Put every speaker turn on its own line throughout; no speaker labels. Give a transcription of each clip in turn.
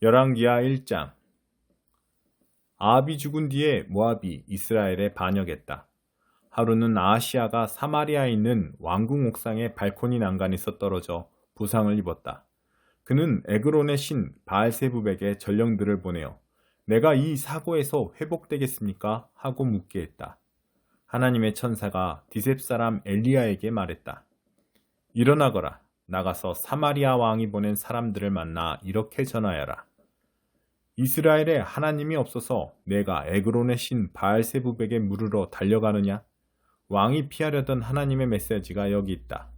열왕기하 1장. 아합이 죽은 뒤에 모압이 이스라엘에 반역했다. 하루는 아하시아가 사마리아에 있는 왕궁 옥상의 발코니 난간에서 떨어져 부상을 입었다. 그는 에그론의 신 바알세붑에게 전령들을 보내어 내가 이 사고에서 회복되겠습니까? 하고 묻게 했다. 하나님의 천사가 디셉 사람 엘리야에게 말했다. 일어나거라. 나가서 사마리아 왕이 보낸 사람들을 만나 이렇게 전하여라. 이스라엘에 하나님이 없어서 내가 에그론의 신 바알세붑에게 물으러 달려가느냐? 왕이 피하려던 하나님의 메시지가 여기 있다.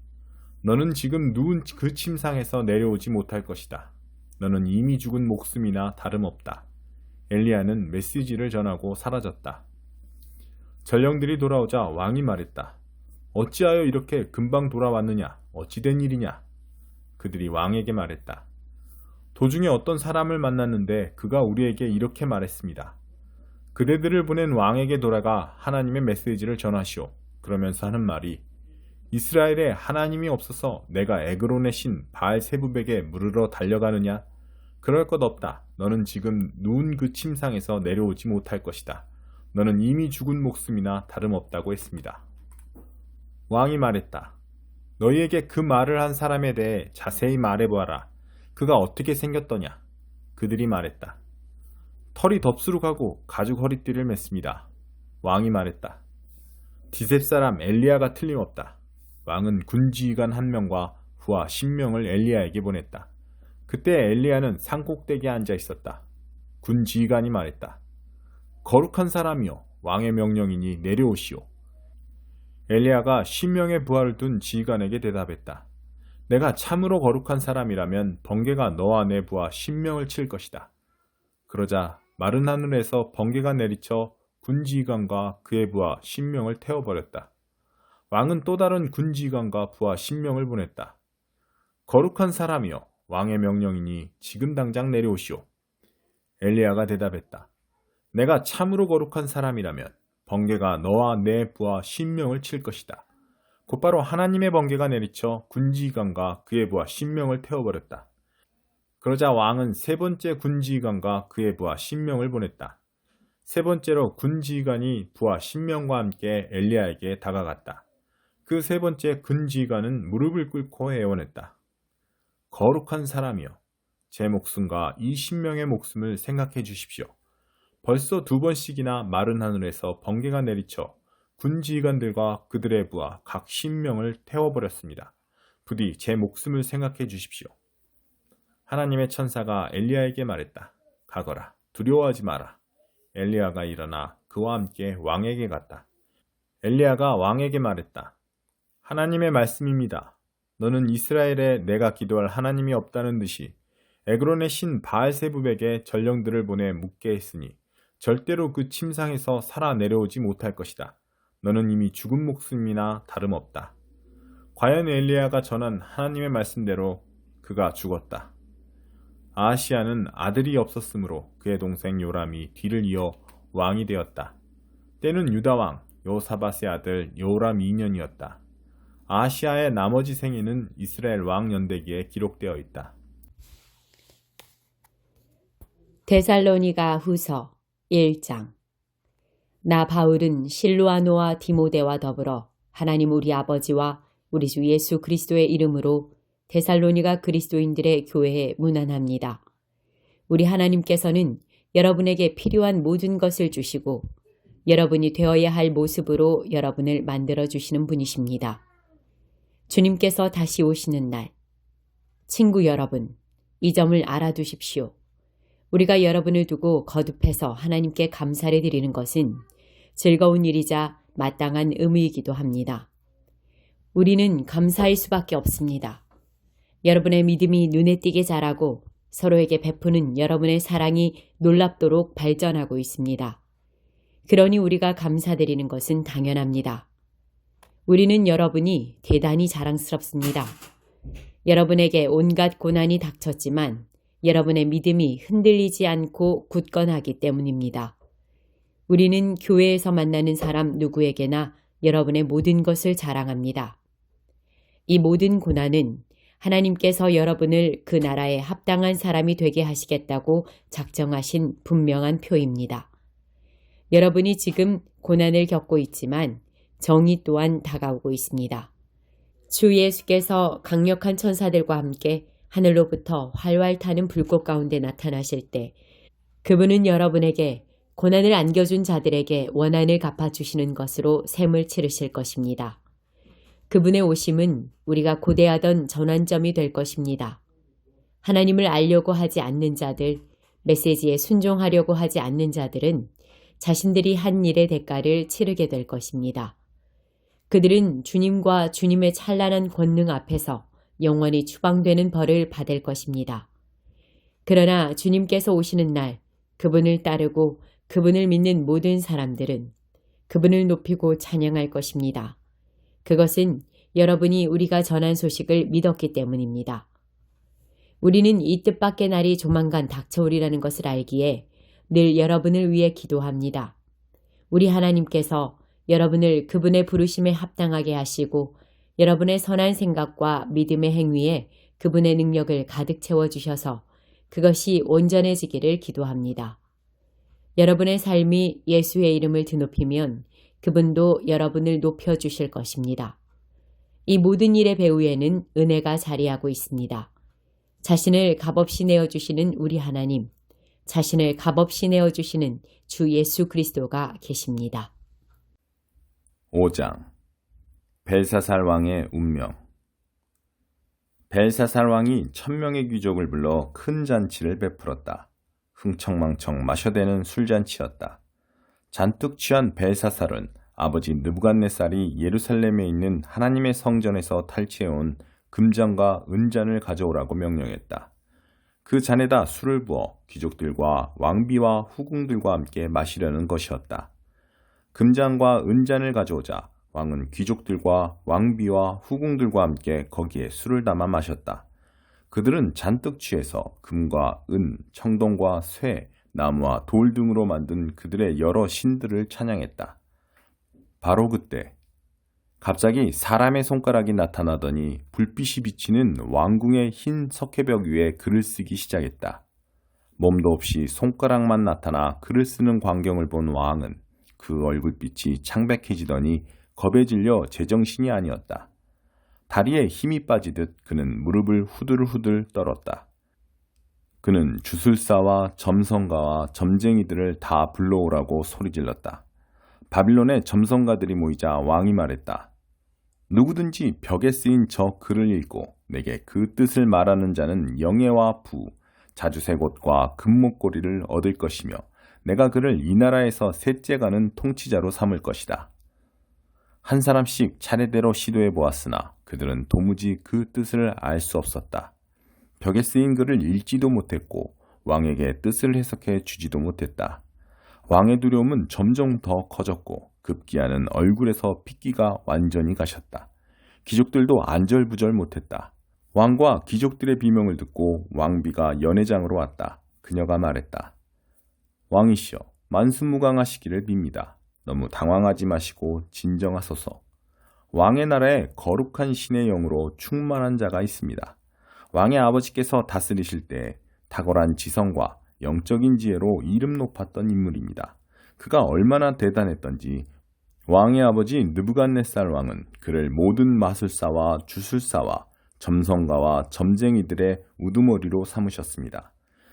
너는 지금 누운 그 침상에서 내려오지 못할 것이다. 너는 이미 죽은 목숨이나 다름없다. 엘리야는 메시지를 전하고 사라졌다. 전령들이 돌아오자 왕이 말했다. 어찌하여 이렇게 금방 돌아왔느냐? 어찌 된 일이냐? 그들이 왕에게 말했다. 도중에 어떤 사람을 만났는데 그가 우리에게 이렇게 말했습니다. 그대들을 보낸 왕에게 돌아가 하나님의 메시지를 전하시오. 그러면서 하는 말이 이스라엘에 하나님이 없어서 내가 에그론의 신 바알세붑에게 물으러 달려가느냐? 그럴 것 없다. 너는 지금 누운 그 침상에서 내려오지 못할 것이다. 너는 이미 죽은 목숨이나 다름없다고 했습니다. 왕이 말했다. 너희에게 그 말을 한 사람에 대해 자세히 말해보아라. 그가 어떻게 생겼더냐? 그들이 말했다. 털이 덥수룩하고 가죽 허리띠를 맸습니다. 왕이 말했다. 디셉 사람 엘리야가 틀림없다. 왕은 군지휘관 1명과 부하 10명을 엘리야에게 보냈다. 그때 엘리야는 산꼭대기에 앉아 있었다. 군지휘관이 말했다. 거룩한 사람이여, 왕의 명령이니 내려오시오. 엘리야가 10명의 부하를 둔 지휘관에게 대답했다. 내가 참으로 거룩한 사람이라면 번개가 너와 내 부하 10명을 칠 것이다. 그러자 마른 하늘에서 번개가 내리쳐 군지휘관과 그의 부하 10명을 태워버렸다. 왕은 또 다른 군지휘관과 부하 10명을 보냈다. 거룩한 사람이여, 왕의 명령이니 지금 당장 내려오시오. 엘리야가 대답했다. 내가 참으로 거룩한 사람이라면 번개가 너와 내 부하 10명을 칠 것이다. 곧바로 하나님의 번개가 내리쳐 군지휘관과 그의 부하 10명을 태워버렸다. 그러자 왕은 세 번째 군지휘관과 그의 부하 10명을 보냈다. 세 번째로 군지휘관이 부하 10명과 함께 엘리야에게 다가갔다. 그 세 번째 군지휘관은 무릎을 꿇고 애원했다. 거룩한 사람이여, 제 목숨과 이 10명의 목숨을 생각해 주십시오. 벌써 2번씩이나 마른 하늘에서 번개가 내리쳐 군지휘관들과 그들의 부하 각 10명을 태워버렸습니다. 부디 제 목숨을 생각해 주십시오. 하나님의 천사가 엘리야에게 말했다. 가거라. 두려워하지 마라. 엘리야가 일어나 그와 함께 왕에게 갔다. 엘리야가 왕에게 말했다. 하나님의 말씀입니다. 너는 이스라엘에 내가 기도할 하나님이 없다는 듯이 에그론의 신 바알세붑에게 전령들을 보내 묻게 했으니 절대로 그 침상에서 살아 내려오지 못할 것이다. 너는 이미 죽은 목숨이나 다름없다. 과연 엘리야가 전한 하나님의 말씀대로 그가 죽었다. 아하시아는 아들이 없었으므로 그의 동생 요람이 뒤를 이어 왕이 되었다. 때는 유다왕 여호사밧의 아들 요람 2년이었다. 아하시아의 나머지 생애는 이스라엘 왕 연대기에 기록되어 있다.
데살로니가 후서 1장. 나 바울은 실루아노와 디모데와 더불어 하나님 우리 아버지와 우리 주 예수 그리스도의 이름으로 데살로니가 그리스도인들의 교회에 문안합니다. 우리 하나님께서는 여러분에게 필요한 모든 것을 주시고 여러분이 되어야 할 모습으로 여러분을 만들어 주시는 분이십니다. 주님께서 다시 오시는 날, 친구 여러분, 이 점을 알아두십시오. 우리가 여러분을 두고 거듭해서 하나님께 감사를 드리는 것은 즐거운 일이자 마땅한 의무이기도 합니다. 우리는 감사할 수밖에 없습니다. 여러분의 믿음이 눈에 띄게 자라고 서로에게 베푸는 여러분의 사랑이 놀랍도록 발전하고 있습니다. 그러니 우리가 감사드리는 것은 당연합니다. 우리는 여러분이 대단히 자랑스럽습니다. 여러분에게 온갖 고난이 닥쳤지만 여러분의 믿음이 흔들리지 않고 굳건하기 때문입니다. 우리는 교회에서 만나는 사람 누구에게나 여러분의 모든 것을 자랑합니다. 이 모든 고난은 하나님께서 여러분을 그 나라에 합당한 사람이 되게 하시겠다고 작정하신 분명한 표입니다. 여러분이 지금 고난을 겪고 있지만 정의 또한 다가오고 있습니다. 주 예수께서 강력한 천사들과 함께 하늘로부터 활활 타는 불꽃 가운데 나타나실 때 그분은 여러분에게 고난을 안겨준 자들에게 원한을 갚아주시는 것으로 셈을 치르실 것입니다. 그분의 오심은 우리가 고대하던 전환점이 될 것입니다. 하나님을 알려고 하지 않는 자들, 메시지에 순종하려고 하지 않는 자들은 자신들이 한 일의 대가를 치르게 될 것입니다. 그들은 주님과 주님의 찬란한 권능 앞에서 영원히 추방되는 벌을 받을 것입니다. 그러나 주님께서 오시는 날 그분을 따르고 그분을 믿는 모든 사람들은 그분을 높이고 찬양할 것입니다. 그것은 여러분이 우리가 전한 소식을 믿었기 때문입니다. 우리는 이 뜻밖의 날이 조만간 닥쳐오리라는 것을 알기에 늘 여러분을 위해 기도합니다. 우리 하나님께서 여러분을 그분의 부르심에 합당하게 하시고 여러분의 선한 생각과 믿음의 행위에 그분의 능력을 가득 채워주셔서 그것이 온전해지기를 기도합니다. 여러분의 삶이 예수의 이름을 드높이면 그분도 여러분을 높여주실 것입니다. 이 모든 일의 배후에는 은혜가 자리하고 있습니다. 자신을 값없이 내어주시는 우리 하나님, 자신을 값없이 내어주시는 주 예수 그리스도가 계십니다.
5장 벨사살 왕의 운명. 벨사살 왕이 1000명의 귀족을 불러 큰 잔치를 베풀었다. 흥청망청 마셔대는 술잔치였다. 잔뜩 취한 벨사살은 아버지 느부갓네살이 예루살렘에 있는 하나님의 성전에서 탈취해온 금잔과 은잔을 가져오라고 명령했다. 그 잔에다 술을 부어 귀족들과 왕비와 후궁들과 함께 마시려는 것이었다. 금잔과 은잔을 가져오자 왕은 귀족들과 왕비와 후궁들과 함께 거기에 술을 담아 마셨다. 그들은 잔뜩 취해서 금과 은, 청동과 쇠, 나무와 돌 등으로 만든 그들의 여러 신들을 찬양했다. 바로 그때 갑자기 사람의 손가락이 나타나더니 불빛이 비치는 왕궁의 흰 석회벽 위에 글을 쓰기 시작했다. 몸도 없이 손가락만 나타나 글을 쓰는 광경을 본 왕은 그 얼굴빛이 창백해지더니 겁에 질려 제정신이 아니었다. 다리에 힘이 빠지듯 그는 무릎을 후들후들 떨었다. 그는 주술사와 점성가와 점쟁이들을 다 불러오라고 소리질렀다. 바빌론의 점성가들이 모이자 왕이 말했다. 누구든지 벽에 쓰인 저 글을 읽고 내게 그 뜻을 말하는 자는 영예와 부, 자주색 옷과 금목걸이를 얻을 것이며 내가 그를 이 나라에서 셋째 가는 통치자로 삼을 것이다. 한 사람씩 차례대로 시도해 보았으나 그들은 도무지 그 뜻을 알 수 없었다. 벽에 쓰인 글을 읽지도 못했고 왕에게 뜻을 해석해 주지도 못했다. 왕의 두려움은 점점 더 커졌고 급기야는 얼굴에서 핏기가 완전히 가셨다. 귀족들도 안절부절 못했다. 왕과 귀족들의 비명을 듣고 왕비가 연회장으로 왔다. 그녀가 말했다. 왕이시여, 만수무강하시기를 빕니다. 너무 당황하지 마시고 진정하소서. 왕의 나라에 거룩한 신의 영으로 충만한 자가 있습니다. 왕의 아버지께서 다스리실 때 탁월한 지성과 영적인 지혜로 이름 높았던 인물입니다. 그가 얼마나 대단했던지 왕의 아버지 느부갓네살 왕은 그를 모든 마술사와 주술사와 점성가와 점쟁이들의 우두머리로 삼으셨습니다.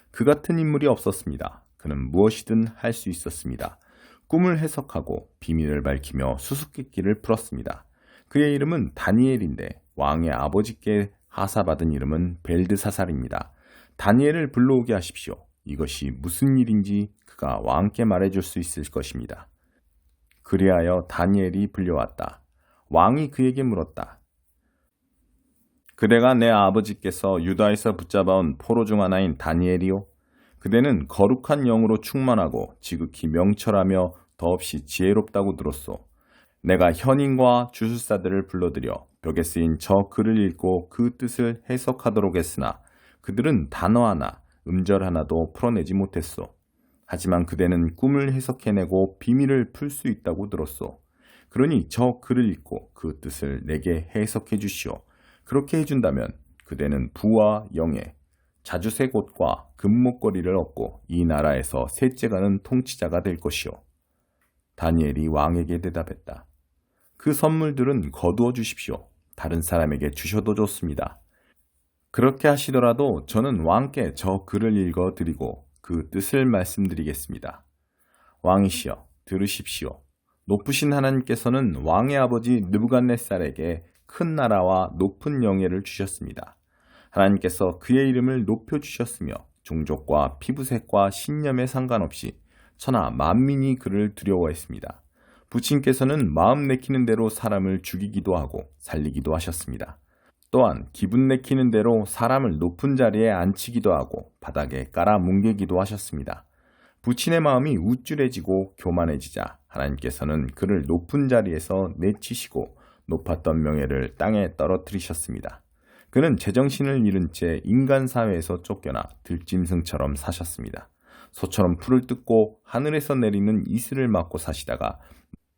그 같은 인물이 없었습니다. 그는 무엇이든 할 수 있었습니다. 꿈을 해석하고 비밀을 밝히며 수수께끼를 풀었습니다. 그의 이름은 다니엘인데 왕의 아버지께 하사받은 이름은 벨드사살입니다. 다니엘을 불러오게 하십시오. 이것이 무슨 일인지 그가 왕께 말해줄 수 있을 것입니다. 그리하여 다니엘이 불려왔다. 왕이 그에게 물었다. 그대가 내 아버지께서 유다에서 붙잡아온 포로 중 하나인 다니엘이요? 그대는 거룩한 영으로 충만하고 지극히 명철하며 더없이 지혜롭다고 들었소. 내가 현인과 주술사들을 불러들여 벽에 쓰인 저 글을 읽고 그 뜻을 해석하도록 했으나 그들은 단어 하나, 음절 하나도 풀어내지 못했소. 하지만 그대는 꿈을 해석해내고 비밀을 풀 수 있다고 들었소. 그러니 저 글을 읽고 그 뜻을 내게 해석해 주시오. 그렇게 해준다면 그대는 부와 영예, 자주색 옷과 금목걸이를 얻고 이 나라에서 셋째가는 통치자가 될 것이요. 다니엘이 왕에게 대답했다. 그 선물들은 거두어 주십시오. 다른 사람에게 주셔도 좋습니다. 그렇게 하시더라도 저는 왕께 저 글을 읽어 드리고 그 뜻을 말씀드리겠습니다. 왕이시여, 들으십시오. 높으신 하나님께서는 왕의 아버지 느부갓네살에게 큰 나라와 높은 영예를 주셨습니다. 하나님께서 그의 이름을 높여주셨으며 종족과 피부색과 신념에 상관없이 천하 만민이 그를 두려워했습니다. 부친께서는 마음 내키는 대로 사람을 죽이기도 하고 살리기도 하셨습니다. 또한 기분 내키는 대로 사람을 높은 자리에 앉히기도 하고 바닥에 깔아 뭉개기도 하셨습니다. 부친의 마음이 우쭐해지고 교만해지자 하나님께서는 그를 높은 자리에서 내치시고 높았던 명예를 땅에 떨어뜨리셨습니다. 그는 제정신을 잃은 채 인간 사회에서 쫓겨나 들짐승처럼 사셨습니다. 소처럼 풀을 뜯고 하늘에서 내리는 이슬을 맞고 사시다가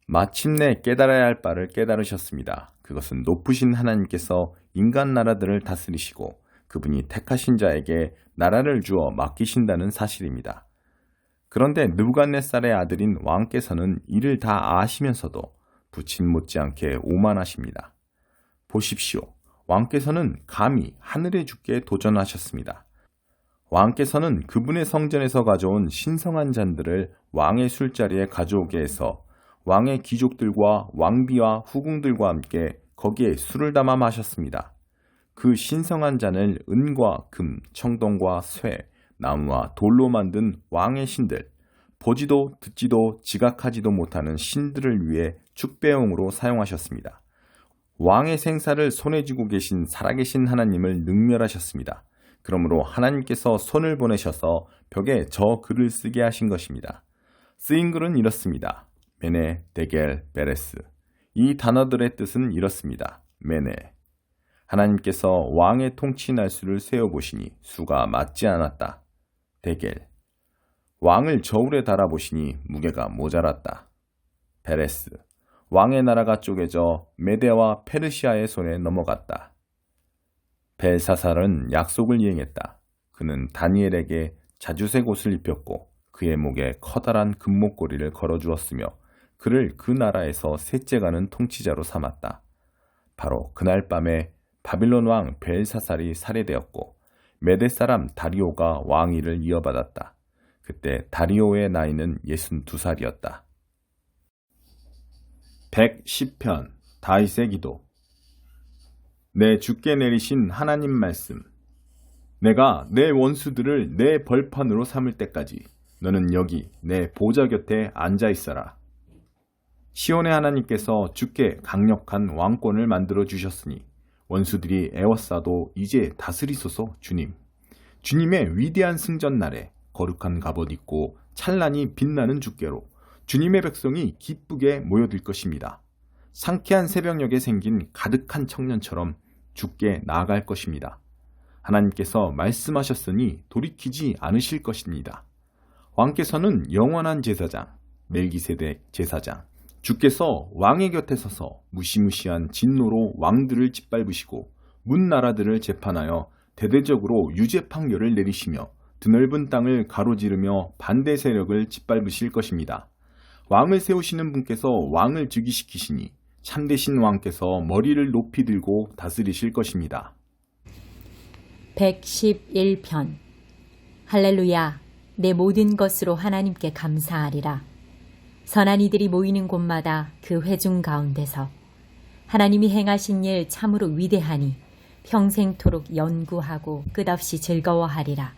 마침내 깨달아야 할 바를 깨달으셨습니다. 그것은 높으신 하나님께서 인간 나라들을 다스리시고 그분이 택하신 자에게 나라를 주어 맡기신다는 사실입니다. 그런데 느부갓네살의 아들인 왕께서는 이를 다 아시면서도 부친 못지않게 오만하십니다. 보십시오. 왕께서는 감히 하늘의 주께 도전하셨습니다. 왕께서는 그분의 성전에서 가져온 신성한 잔들을 왕의 술자리에 가져오게 해서 왕의 귀족들과 왕비와 후궁들과 함께 거기에 술을 담아 마셨습니다. 그 신성한 잔을 은과 금, 청동과 쇠, 나무와 돌로 만든 왕의 신들, 보지도 듣지도 지각하지도 못하는 신들을 위해 축배용으로 사용하셨습니다. 왕의 생사를 손에 쥐고 계신 살아계신 하나님을 능멸하셨습니다. 그러므로 하나님께서 손을 보내셔서 벽에 저 글을 쓰게 하신 것입니다. 쓰인 글은 이렇습니다. 메네, 데겔, 베레스. 이 단어들의 뜻은 이렇습니다. 메네. 하나님께서 왕의 통치 날수를 세어보시니 수가 맞지 않았다. 데겔. 왕을 저울에 달아보시니 무게가 모자랐다. 베레스. 왕의 나라가 쪼개져 메데와 페르시아의 손에 넘어갔다. 벨사살은 약속을 이행했다. 그는 다니엘에게 자주색 옷을 입혔고 그의 목에 커다란 금목걸이를 걸어주었으며 그를 그 나라에서 셋째가는 통치자로 삼았다. 바로 그날 밤에 바빌론 왕 벨사살이 살해되었고 메데 사람 다리오가 왕위를 이어받았다. 그때 다리오의 나이는 62살이었다. 110편 다윗의 기도. 내 주께 내리신 하나님 말씀. 내가 내 원수들을 내 벌판으로 삼을 때까지 너는 여기 내 보좌 곁에 앉아 있어라. 시온의 하나님께서 주께 강력한 왕권을 만들어 주셨으니 원수들이 애워싸도 이제 다스리소서. 주님. 주님의 위대한 승전 날에 거룩한 갑옷 입고 찬란히 빛나는 주께로 주님의 백성이 기쁘게 모여들 것입니다. 상쾌한 새벽녘에 생긴 가득한 청년처럼 주께 나아갈 것입니다. 하나님께서 말씀하셨으니 돌이키지 않으실 것입니다. 왕께서는 영원한 제사장, 멜기세덱 제사장, 주께서 왕의 곁에 서서 무시무시한 진노로 왕들을 짓밟으시고 문 나라들을 재판하여 대대적으로 유죄 판결을 내리시며 드넓은 땅을 가로지르며 반대 세력을 짓밟으실 것입니다. 왕을 세우시는 분께서 왕을 즉위시키시니 참되신 왕께서 머리를 높이 들고 다스리실 것입니다.
111편 할렐루야. 내 모든 것으로 하나님께 감사하리라. 선한 이들이 모이는 곳마다 그 회중 가운데서 하나님이 행하신 일 참으로 위대하니 평생토록 연구하고 끝없이 즐거워하리라.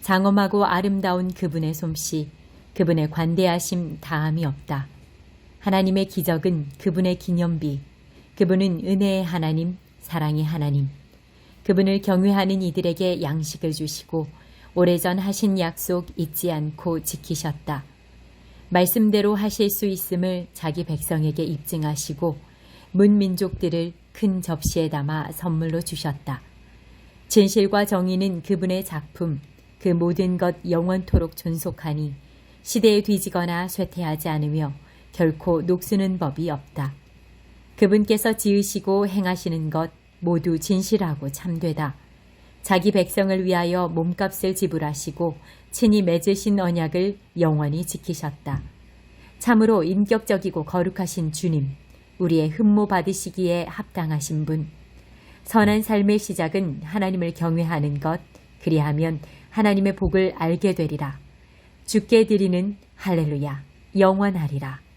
장엄하고 아름다운 그분의 솜씨, 그분의 관대하심 다함이 없다. 하나님의 기적은 그분의 기념비, 그분은 은혜의 하나님, 사랑의 하나님. 그분을 경외하는 이들에게 양식을 주시고 오래전 하신 약속 잊지 않고 지키셨다. 말씀대로 하실 수 있음을 자기 백성에게 입증하시고 문민족들을 큰 접시에 담아 선물로 주셨다. 진실과 정의는 그분의 작품, 그 모든 것 영원토록 존속하니 시대에 뒤지거나 쇠퇴하지 않으며 결코 녹쓰는 법이 없다. 그분께서 지으시고 행하시는 것 모두 진실하고 참되다. 자기 백성을 위하여 몸값을 지불하시고 친히 맺으신 언약을 영원히 지키셨다. 참으로 인격적이고 거룩하신 주님, 우리의 흠모 받으시기에 합당하신 분. 선한 삶의 시작은 하나님을 경외하는 것, 그리하면 하나님의 복을 알게 되리라. 주께 드리는 할렐루야, 영원하리라.